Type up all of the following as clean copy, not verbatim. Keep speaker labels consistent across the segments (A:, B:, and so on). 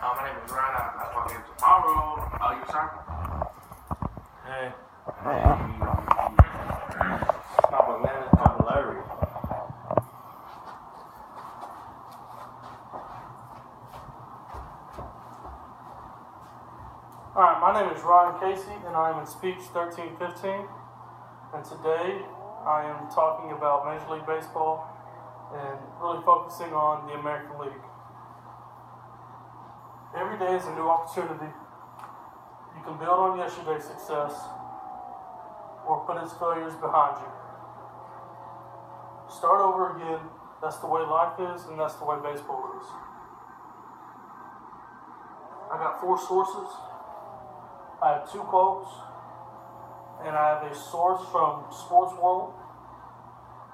A: My name is Ryan. I talk to you tomorrow. You, sir?
B: Hey. My banana is hilarious.
C: Alright, my name is Ryan Casey, and I am in Speech 1315. And today I am talking about Major League Baseball and really focusing on the American League. Every day is a new opportunity. You can build on yesterday's success or put its failures behind you. Start over again. That's the way life is, and that's the way baseball is. I got 4 sources. I have 2 quotes, and I have a source from Sports World,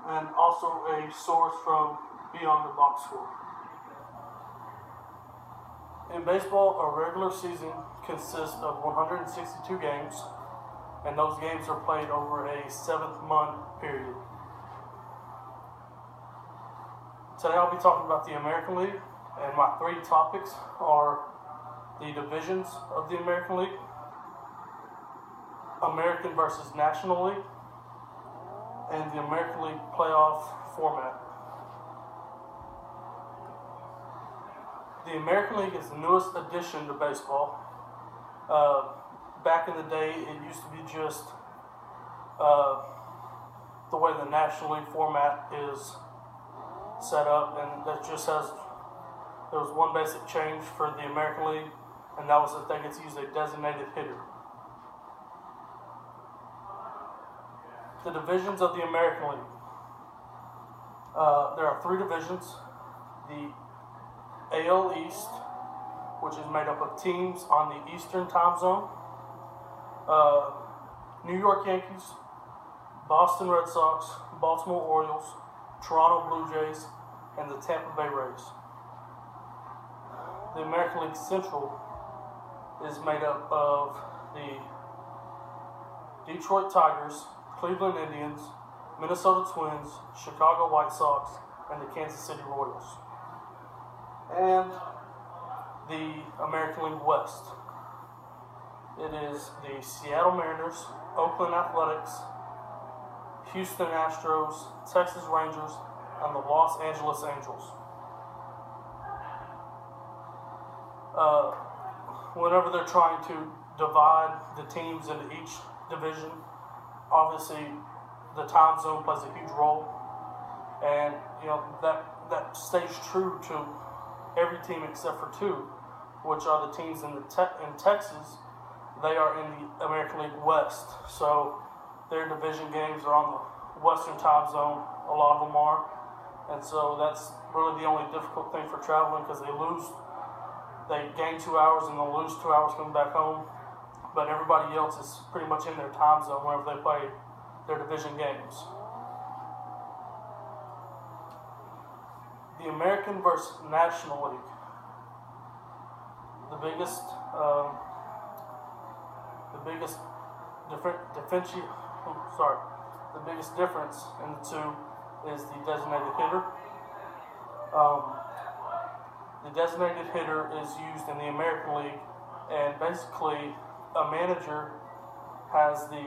C: and also a source from Beyond the Box Score. In baseball, a regular season consists of 162 games, and those games are played over a 7-month period. Today I'll be talking about the American League, and my 3 topics are the divisions of the American League, American versus National League, and the American League playoff format. The American League is the newest addition to baseball. Back in the day, it used to be just the way the National League format is set up, and that just there was one basic change for the American League, and that was that they get to use a designated hitter. The divisions of the American League. There are 3 divisions. The AL East, which is made up of teams on the Eastern time zone. New York Yankees, Boston Red Sox, Baltimore Orioles, Toronto Blue Jays, and the Tampa Bay Rays. The American League Central is made up of the Detroit Tigers, Cleveland Indians, Minnesota Twins, Chicago White Sox, and the Kansas City Royals. And the American League West. It is the Seattle Mariners, Oakland Athletics, Houston Astros, Texas Rangers, and the Los Angeles Angels. Whenever they're trying to divide the teams into each division, obviously the time zone plays a huge role, and that stays true to every team except for 2, which are the teams in Texas. They are in the American League West, so their division games are on the Western time zone. A lot of them are, and so that's really the only difficult thing for traveling, because they gain 2 hours and they'll lose 2 hours coming back home. But everybody else is pretty much in their time zone whenever they play their division games. The American versus National League. The biggest difference in the 2 is the designated hitter. The designated hitter is used in the American League, and basically a manager has the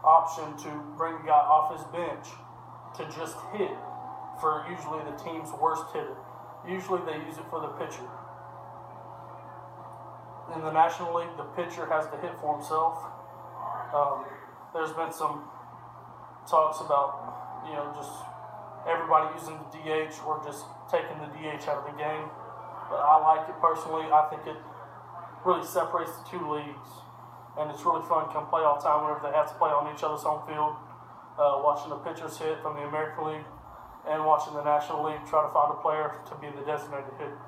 C: option to bring a guy off his bench to just hit for usually the team's worst hitter. Usually they use it for the pitcher. In the National League, the pitcher has to hit for himself. There's been some talks about, just everybody using the DH or just taking the DH out of the game. But I like it personally. I think it really separates the 2 leagues, and it's really fun come playoff time whenever they have to play on each other's home field, watching the pitchers hit from the American League and watching the National League try to find a player to be the designated hitter.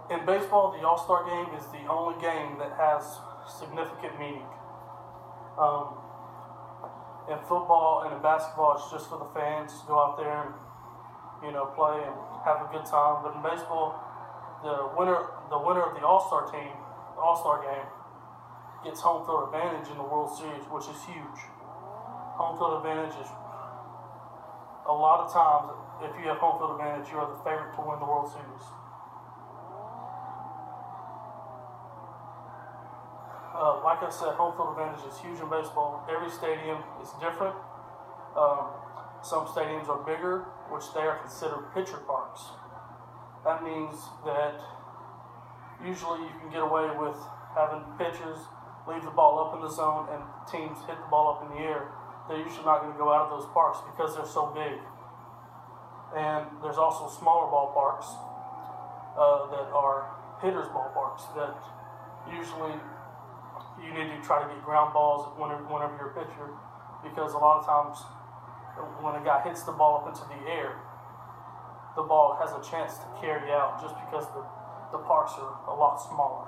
C: In baseball, the All-Star Game is the only game that has significant meaning. In football and in basketball, it's just for the fans to go out there and play and have a good time. But in baseball, the winner of the All-Star team, the All-Star Game, gets home field advantage in the World Series, which is huge. Home field advantage is a lot of times if you have home field advantage, you are the favorite to win the World Series. Like I said, home field advantage is huge in baseball. Every stadium is different. Some stadiums are bigger, which they are considered pitcher parks. That means that usually you can get away with having pitchers leave the ball up in the zone and teams hit the ball up in the air. They're usually not going to go out of those parks because they're so big. And there's also smaller ballparks that are hitters' ballparks that usually you need to try to get ground balls whenever you're a pitcher, because a lot of times when a guy hits the ball up into the air, the ball has a chance to carry out just because the parks are a lot smaller.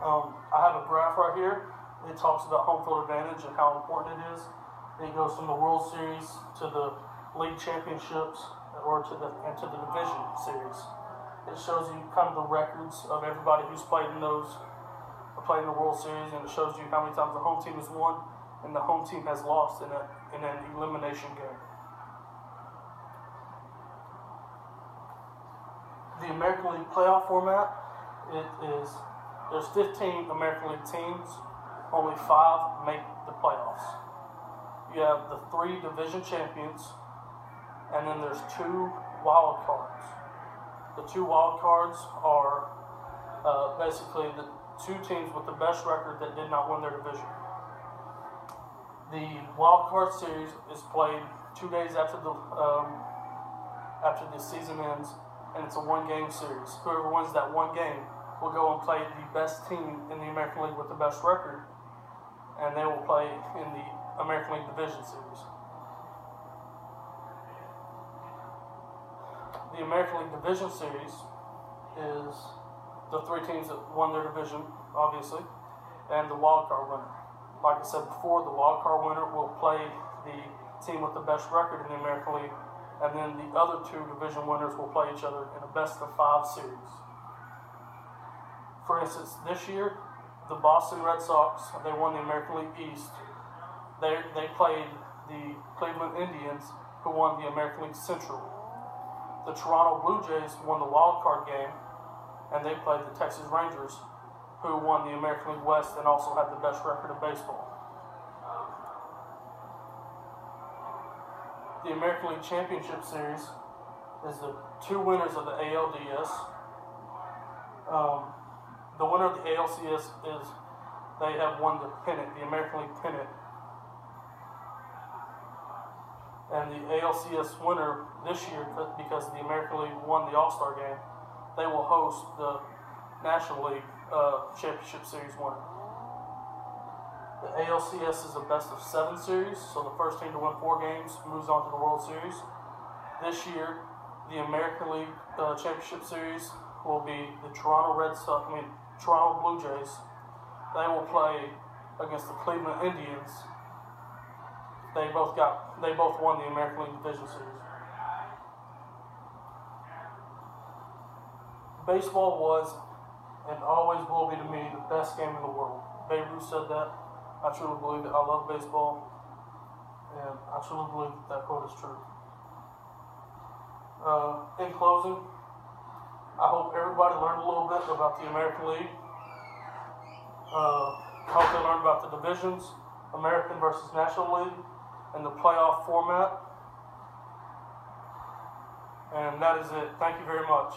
C: I have a graph right here. It talks about home field advantage and how important it is. It goes from the World Series to the league championships or to the division series. It shows you kind of the records of everybody who's played in the World Series, and it shows you how many times the home team has won and the home team has lost in an elimination game. The American League playoff format, there's 15 American League teams, only 5 make the playoffs. You have the 3 division champions, and then there's 2 wild cards. The 2 wild cards are basically the 2 teams with the best record that did not win their division. The wild card series is played 2 days after the season ends, and it's a 1-game series. Whoever wins that 1 game will go and play the best team in the American League with the best record, and they will play in the American League Division Series. The American League Division Series is the 3 teams that won their division, obviously, and the wild card winner. Like I said before, the wild card winner will play the team with the best record in the American League, and then the other 2 division winners will play each other in a best-of-5 series. For instance, this year, the Boston Red Sox, they won the American League East. They played the Cleveland Indians, who won the American League Central. The Toronto Blue Jays won the wild card game, and they played the Texas Rangers, who won the American League West and also had the best record in baseball. The American League Championship Series is the 2 winners of the ALDS. The winner of the ALCS they have won the pennant, the American League pennant. And the ALCS winner this year, because the American League won the All-Star game, they will host the National League Championship Series winner. The ALCS is a best-of-7 series, so the first team to win 4 games moves on to the World Series. This year, the American League Championship Series will be the Toronto Blue Jays. They will play against the Cleveland Indians. They both won the American League Division Series. Baseball was and always will be to me the best game in the world. Babe Ruth said that. I truly believe it. I love baseball, and I truly believe that quote is true. In closing, I hope everybody learned a little bit about the American League. I hope they learned about the divisions, American versus National League, and the playoff format. And that is it. Thank you very much.